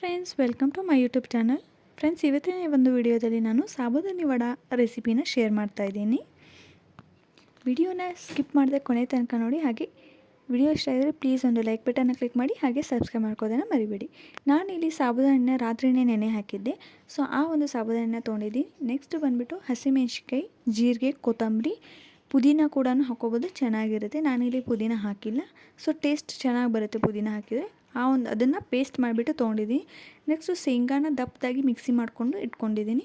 Friends, welcome to my YouTube channel. Friends, ಇವತ್ತಿನ ಒಂದು ವಿಡಿಯೋದಲ್ಲಿ ನಾನು ಸಾಬೂದಾನಿ ವಡ ರೆಸಿಪಿನ ಶೇರ್ ಮಾಡ್ತಾ ಇದ್ದೀನಿ. ವಿಡಿಯೋನ ಸ್ಕಿಪ್ ಮಾಡದೆ ಕೊನೆ ತನಕ ನೋಡಿ. ಹಾಗೆ ವಿಡಿಯೋ ಇಷ್ಟ ಆಗಿದ್ರೆ ಪ್ಲೀಸ್ ಒಂದು ಲೈಕ್ ಬಟನ್ನ ಕ್ಲಿಕ್ ಮಾಡಿ, ಹಾಗೆ ಸಬ್ಸ್ಕ್ರೈಬ್ ಮಾಡ್ಕೋದನ್ನು ಮರಿಬೇಡಿ. ನಾನಿಲ್ಲಿ ಸಾಬೂದಾನಿನ ರಾತ್ರಿನೇ ನೆನೆ ಹಾಕಿದ್ದೆ. ಸೊ ಆ ಒಂದು ಸಾಬೂದಾನಿನ ತೊಗೊಂಡಿದ್ದೀನಿ. ನೆಕ್ಸ್ಟ್ ಬಂದುಬಿಟ್ಟು ಹಸಿಮೆಣ್ಸಿಕಾಯಿ, ಜೀರಿಗೆ, ಕೊತ್ತಂಬರಿ, ಪುದೀನ ಕೂಡ ಹಾಕೋಬೋದು, ಚೆನ್ನಾಗಿರುತ್ತೆ. ನಾನಿಲ್ಲಿ ಪುದೀನ ಹಾಕಿಲ್ಲ. ಸೊ ಟೇಸ್ಟ್ ಚೆನ್ನಾಗಿ ಬರುತ್ತೆ ಪುದೀನ ಹಾಕಿದರೆ. ಅದನ್ನು ಪೇಸ್ಟ್ ಮಾಡಿಬಿಟ್ಟು ತೊಗೊಂಡಿದ್ದೀನಿ. ನೆಕ್ಸ್ಟು ಶೇಂಗಾನ ದಪ್ಪದಾಗಿ ಮಿಕ್ಸಿ ಮಾಡಿಕೊಂಡು ಇಟ್ಕೊಂಡಿದ್ದೀನಿ.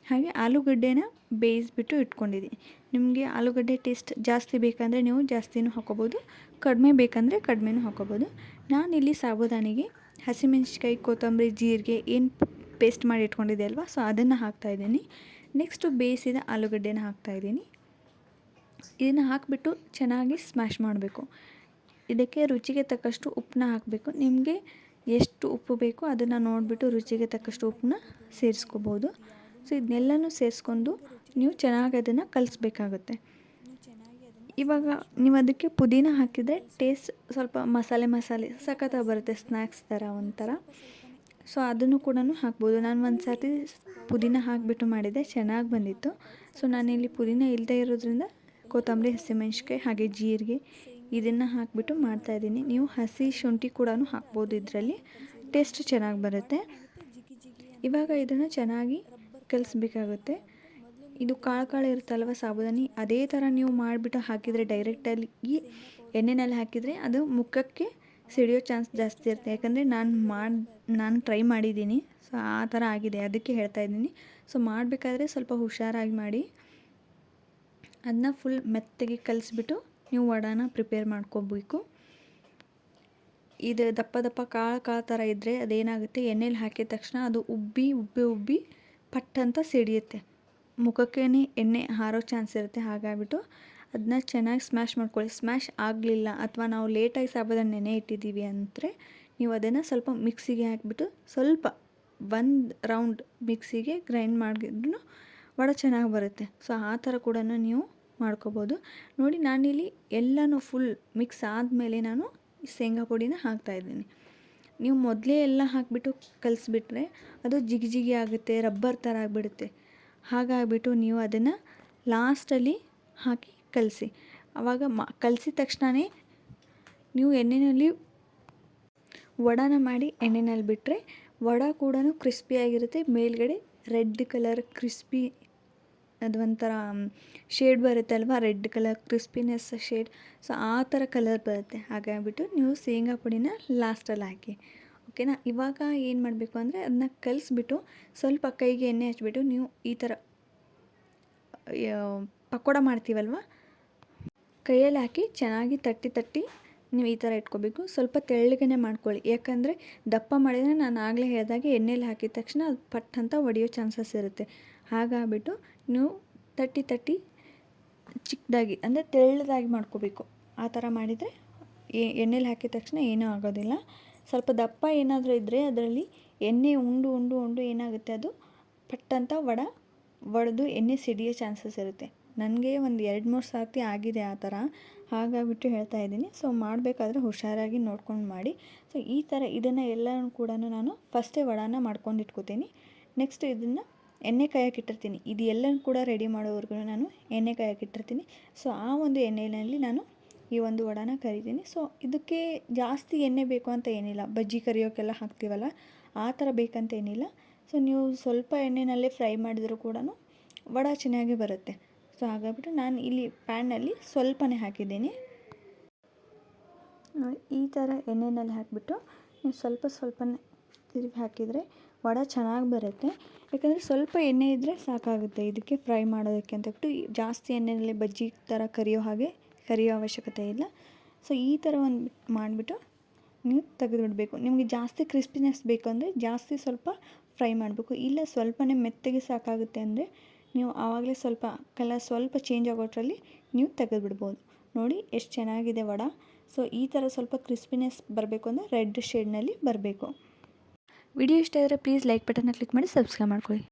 ಹಾಗೆ ಆಲೂಗಡ್ಡೆನ ಬೇಯಿಸ್ಬಿಟ್ಟು ಇಟ್ಕೊಂಡಿದ್ದೀನಿ. ನಿಮಗೆ ಆಲೂಗಡ್ಡೆ ಟೇಸ್ಟ್ ಜಾಸ್ತಿ ಬೇಕಂದರೆ ನೀವು ಜಾಸ್ತಿನೂ ಹಾಕೋಬೋದು, ಕಡಿಮೆ ಬೇಕಂದರೆ ಕಡಿಮೆನೂ ಹಾಕೋಬೋದು. ನಾನಿಲ್ಲಿ ಸಾಬೂದಾನಿಗೆ ಹಸಿಮೆಣ್ಸಿಕಾಯಿ, ಕೊತ್ತಂಬರಿ, ಜೀರಿಗೆ ಏನು ಪೇಸ್ಟ್ ಮಾಡಿ ಇಟ್ಕೊಂಡಿದ್ದೆ ಅಲ್ವಾ, ಸೊ ಅದನ್ನು ಹಾಕ್ತಾಯಿದ್ದೀನಿ. ನೆಕ್ಸ್ಟು ಬೇಯಿಸಿದ ಆಲೂಗಡ್ಡೆನ ಹಾಕ್ತಾಯಿದ್ದೀನಿ. ಇದನ್ನು ಹಾಕಿಬಿಟ್ಟು ಚೆನ್ನಾಗಿ ಸ್ಮ್ಯಾಶ್ ಮಾಡಬೇಕು. ಇದಕ್ಕೆ ರುಚಿಗೆ ತಕ್ಕಷ್ಟು ಉಪ್ಪನ್ನ ಹಾಕಬೇಕು. ನಿಮಗೆ ಎಷ್ಟು ಉಪ್ಪು ಬೇಕೋ ಅದನ್ನು ನೋಡಿಬಿಟ್ಟು ರುಚಿಗೆ ತಕ್ಕಷ್ಟು ಉಪ್ಪನ್ನ ಸೇರಿಸ್ಕೋಬೋದು. ಸೊ ಇದನ್ನೆಲ್ಲನೂ ಸೇರಿಸ್ಕೊಂಡು ನೀವು ಚೆನ್ನಾಗಿ ಅದನ್ನು ಕಲಿಸ್ಬೇಕಾಗುತ್ತೆ. ಇವಾಗ ನೀವು ಅದಕ್ಕೆ ಪುದೀನ ಹಾಕಿದರೆ ಟೇಸ್ಟ್ ಸ್ವಲ್ಪ ಮಸಾಲೆ ಸಖತ್ತಾಗಿ ಬರುತ್ತೆ, ಸ್ನ್ಯಾಕ್ಸ್ ಥರ ಒಂಥರ. ಸೊ ಅದನ್ನು ಕೂಡ ಹಾಕ್ಬೋದು. ನಾನು ಒಂದು ಸರ್ತಿ ಪುದೀನ ಹಾಕಿಬಿಟ್ಟು ಮಾಡಿದ್ದೆ, ಚೆನ್ನಾಗಿ ಬಂದಿತ್ತು. ಸೊ ನಾನಿಲ್ಲಿ ಪುದೀನ ಇಲ್ಲದೆ ಇರೋದ್ರಿಂದ ಕೊತ್ತಂಬರಿ, ಹಸಿಮೆಣ್ಸಿಕಾಯಿ ಹಾಗೆ ಜೀರಿಗೆ ಇದನ್ನು ಹಾಕಿಬಿಟ್ಟು ಮಾಡ್ತಾಯಿದ್ದೀನಿ. ನೀವು ಹಸಿ ಶುಂಠಿ ಕೂಡ ಹಾಕ್ಬೋದು, ಇದರಲ್ಲಿ ಟೇಸ್ಟ್ ಚೆನ್ನಾಗಿ ಬರುತ್ತೆ. ಇವಾಗ ಇದನ್ನು ಚೆನ್ನಾಗಿ ಕಲಿಸ್ಬೇಕಾಗುತ್ತೆ. ಇದು ಕಾಳು ಇರುತ್ತಲ್ವ ಸಾಬೂದಾನಿ, ಅದೇ ಥರ ನೀವು ಮಾಡಿಬಿಟ್ಟು ಹಾಕಿದರೆ ಡೈರೆಕ್ಟಾಗಿ ಎಣ್ಣೆನಲ್ಲಿ ಹಾಕಿದರೆ ಅದು ಮುಖಕ್ಕೆ ಸಿಡಿಯೋ ಚಾನ್ಸ್ ಜಾಸ್ತಿ ಇರುತ್ತೆ. ಯಾಕಂದರೆ ನಾನು ಟ್ರೈ ಮಾಡಿದ್ದೀನಿ. ಸೊ ಆ ಥರ ಆಗಿದೆ, ಅದಕ್ಕೆ ಹೇಳ್ತಾಯಿದ್ದೀನಿ. ಸೊ ಮಾಡಬೇಕಾದ್ರೆ ಸ್ವಲ್ಪ ಹುಷಾರಾಗಿ ಮಾಡಿ. ಅದನ್ನ ಫುಲ್ ಮೆತ್ತಗೆ ಕಲಿಸ್ಬಿಟ್ಟು ನೀವು ವಡಾನ ಪ್ರಿಪೇರ್ ಮಾಡ್ಕೋಬೇಕು. ಇದು ದಪ್ಪ ಕಾಳು ಥರ ಇದ್ದರೆ ಅದೇನಾಗುತ್ತೆ, ಎಣ್ಣೆಲಿ ಹಾಕಿದ ತಕ್ಷಣ ಅದು ಉಬ್ಬಿ ಪಟ್ ಅಂತ ಸಿಡಿಯುತ್ತೆ, ಮುಖಕ್ಕೇ ಎಣ್ಣೆ ಹಾರೋ ಚಾನ್ಸ್ ಇರುತ್ತೆ. ಹಾಗಾಗಿಬಿಟ್ಟು ಅದನ್ನ ಚೆನ್ನಾಗಿ ಸ್ಮ್ಯಾಶ್ ಮಾಡ್ಕೊಳ್ಳಿ. ಸ್ಮ್ಯಾಶ್ ಆಗಲಿಲ್ಲ ಅಥವಾ ನಾವು ಲೇಟಾಗಿ ಸಾಬೂದಾನಿ ನೆನೆ ಇಟ್ಟಿದ್ದೀವಿ ಅಂದರೆ ನೀವು ಅದನ್ನು ಸ್ವಲ್ಪ ಮಿಕ್ಸಿಗೆ ಹಾಕಿಬಿಟ್ಟು ಸ್ವಲ್ಪ ಒಂದು ರೌಂಡ್ ಮಿಕ್ಸಿಗೆ ಗ್ರೈಂಡ್ ಮಾಡಿದ್ರು ವಡ ಚೆನ್ನಾಗಿ ಬರುತ್ತೆ. ಸೊ ಆ ಥರ ಕೂಡ ನೀವು ಮಾಡ್ಕೋಬೋದು. ನೋಡಿ, ನಾನಿಲ್ಲಿ ಎಲ್ಲನೂ ಫುಲ್ ಮಿಕ್ಸ್ ಆದಮೇಲೆ ನಾನು ಶೇಂಗಾ ಪುಡಿನ ಹಾಕ್ತಾಯಿದ್ದೀನಿ. ನೀವು ಮೊದಲೇ ಎಲ್ಲ ಹಾಕಿಬಿಟ್ಟು ಕಲಿಸ್ಬಿಟ್ರೆ ಅದು ಜಿಗಿ ಆಗುತ್ತೆ, ರಬ್ಬರ್ ಥರ ಆಗಿಬಿಡುತ್ತೆ. ಹಾಗಾಗಿಬಿಟ್ಟು ನೀವು ಅದನ್ನು ಲಾಸ್ಟಲ್ಲಿ ಹಾಕಿ ಕಲಸಿ. ಆವಾಗ ಕಲಸಿದ ತಕ್ಷಣವೇ ನೀವು ಎಣ್ಣೆಯಲ್ಲಿ ವಡಾನ ಮಾಡಿ ಎಣ್ಣೆಯಲ್ಲಿ ಬಿಟ್ಟರೆ ವಡ ಕೂಡ ಕ್ರಿಸ್ಪಿಯಾಗಿರುತ್ತೆ. ಮೇಲ್ಗಡೆ ರೆಡ್ ಕಲರ್ ಕ್ರಿಸ್ಪಿ, ಅದು ಒಂಥರ ಶೇಡ್ ಬರುತ್ತಲ್ವ, red colour crispiness shade. So ಆ ಥರ ಕಲರ್ ಬರುತ್ತೆ. ಹಾಗಾಗಿಬಿಟ್ಟು ನೀವು ಶೇಂಗಾ ಪುಡಿನ ಲಾಸ್ಟಲ್ಲಿ ಹಾಕಿ, ಓಕೆನಾ. ಇವಾಗ ಏನು ಮಾಡಬೇಕು ಅಂದರೆ ಅದನ್ನ ಕಲಿಸ್ಬಿಟ್ಟು ಸ್ವಲ್ಪ ಕೈಗೆ ಎಣ್ಣೆ ಹಚ್ಬಿಟ್ಟು ನೀವು ಈ ಥರ ಪಕೋಡ ಮಾಡ್ತೀವಲ್ವ, ಕೈಯಲ್ಲಿ ಹಾಕಿ ಚೆನ್ನಾಗಿ ತಟ್ಟಿ ನೀವು ಈ ಥರ ಇಟ್ಕೋಬೇಕು. ಸ್ವಲ್ಪ ತೆಳ್ಳಗನೆ ಮಾಡ್ಕೊಳ್ಳಿ, ಯಾಕಂದರೆ ದಪ್ಪ ಮಾಡಿದರೆ ನಾನು ಆಗಲೇ ಹೇಳಿದಾಗೆ ಎಣ್ಣೆಲಿ ಹಾಕಿದ ತಕ್ಷಣ ಅದು ಪಟ್ ಅಂತ ಒಡೆಯೋ ಚಾನ್ಸಸ್ ಇರುತ್ತೆ. ಹಾಗಾಗಿಬಿಟ್ಟು ನೀವು ತಟ್ಟಿ ಚಿಕ್ಕದಾಗಿ ಅಂದರೆ ತೆಳ್ಳದಾಗಿ ಮಾಡ್ಕೋಬೇಕು. ಆ ಥರ ಮಾಡಿದರೆ ಎಣ್ಣೆಲಿ ಹಾಕಿದ ತಕ್ಷಣ ಏನೂ ಆಗೋದಿಲ್ಲ. ಸ್ವಲ್ಪ ದಪ್ಪ ಏನಾದರೂ ಇದ್ದರೆ ಅದರಲ್ಲಿ ಎಣ್ಣೆ ಉಂಡು ಏನಾಗುತ್ತೆ, ಅದು ಪಟ್ಟಂತ ಒಡೆದು ಎಣ್ಣೆ ಸಿಡಿಯೋ ಚಾನ್ಸಸ್ ಇರುತ್ತೆ. ನನಗೆ ಒಂದು 2-3 ಸರ್ತಿ ಆಗಿದೆ ಆ ಥರ. ಹಾಗಾಗಿಬಿಟ್ಟು ಹೇಳ್ತಾ ಇದ್ದೀನಿ. ಸೊ ಮಾಡಬೇಕಾದ್ರೆ ಹುಷಾರಾಗಿ ನೋಡ್ಕೊಂಡು ಮಾಡಿ. ಸೊ ಈ ಥರ ಇದನ್ನು ಎಲ್ಲನೂ ಕೂಡ ನಾನು ಫಸ್ಟೇ ವಡಾನ ಮಾಡ್ಕೊಂಡು ಇಟ್ಕೋತೀನಿ. ನೆಕ್ಸ್ಟ್ ಇದನ್ನು ಎಣ್ಣೆ ಕಾಯಕ್ಕಿಟ್ಟಿರ್ತೀನಿ. ಇದು ಎಲ್ಲನೂ ಕೂಡ ರೆಡಿ ಮಾಡೋವರೆಗೂ ನಾನು ಎಣ್ಣೆ ಕಾಯಕ್ಕಿಟ್ಟಿರ್ತೀನಿ. ಸೊ ಆ ಒಂದು ಎಣ್ಣೆಯಲ್ಲಿ ನಾನು ಈ ಒಂದು ವಡಾನ ಕರಿತೀನಿ. ಸೊ ಇದಕ್ಕೆ ಜಾಸ್ತಿ ಎಣ್ಣೆ ಬೇಕು ಅಂತ ಏನಿಲ್ಲ. ಬಜ್ಜಿ ಕರಿಯೋಕ್ಕೆಲ್ಲ ಹಾಕ್ತೀವಲ್ಲ, ಆ ಥರ ಬೇಕಂತ ಏನಿಲ್ಲ. ಸೊ ನೀವು ಸ್ವಲ್ಪ ಎಣ್ಣೆನಲ್ಲೇ ಫ್ರೈ ಮಾಡಿದರೂ ಕೂಡ ವಡ ಚೆನ್ನಾಗಿ ಬರುತ್ತೆ. ಸೊ ಹಾಗಾಗಿಬಿಟ್ಟು ನಾನು ಇಲ್ಲಿ ಪ್ಯಾನ್ನಲ್ಲಿ ಸ್ವಲ್ಪನೇ ಹಾಕಿದ್ದೀನಿ. ನೋಡಿ, ಈ ಥರ ಎಣ್ಣೆನಲ್ಲಿ ಹಾಕಿಬಿಟ್ಟು ನೀವು ಸ್ವಲ್ಪನೇ ತಿರುಗಿ ಹಾಕಿದರೆ ವಡ ಚೆನ್ನಾಗಿ ಬರುತ್ತೆ. ಯಾಕಂದರೆ ಸ್ವಲ್ಪ ಎಣ್ಣೆ ಇದ್ದರೆ ಸಾಕಾಗುತ್ತೆ ಇದಕ್ಕೆ ಫ್ರೈ ಮಾಡೋದಕ್ಕೆ ಅಂತ ಬಿಟ್ಟು ಜಾಸ್ತಿ ಎಣ್ಣೆಯಲ್ಲಿ ಬಜ್ಜಿ ಥರ ಕರಿಯೋ ಅವಶ್ಯಕತೆ ಇಲ್ಲ. ಸೊ ಈ ಥರ ಒಂದು ಮಾಡಿಬಿಟ್ಟು ನೀವು ತೆಗೆದುಬಿಡಬೇಕು. ನಿಮಗೆ ಜಾಸ್ತಿ ಕ್ರಿಸ್ಪಿನೆಸ್ ಬೇಕು ಅಂದರೆ ಜಾಸ್ತಿ ಸ್ವಲ್ಪ ಫ್ರೈ ಮಾಡಬೇಕು. ಇಲ್ಲ ಸ್ವಲ್ಪನೇ ಮೆತ್ತಗೆ ಸಾಕಾಗುತ್ತೆ ಅಂದರೆ ನೀವು ಆವಾಗಲೇ ಸ್ವಲ್ಪ ಕಲರ್ ಸ್ವಲ್ಪ ಚೇಂಜ್ ಆಗೋಟ್ರಲ್ಲಿ ನೀವು ತೆಗೆದುಬಿಡ್ಬೋದು. ನೋಡಿ ಎಷ್ಟು ಚೆನ್ನಾಗಿದೆ ವಡ. ಸೊ ಈ ಥರ ಸ್ವಲ್ಪ ಕ್ರಿಸ್ಪಿನೆಸ್ ಬರಬೇಕು ಅಂದರೆ ರೆಡ್ ಶೇಡ್ನಲ್ಲಿ ಬರಬೇಕು. ವಿಡಿಯೋ ಇಷ್ಟ ಆದರೆ ಪ್ಲೀಸ್ ಲೈಕ್ ಬಟನ್ನ ಕ್ಲಿಕ್ ಮಾಡಿ ಸಬ್ಸ್ಕ್ರೈಬ್ ಮಾಡ್ಕೊಳ್ಳಿ.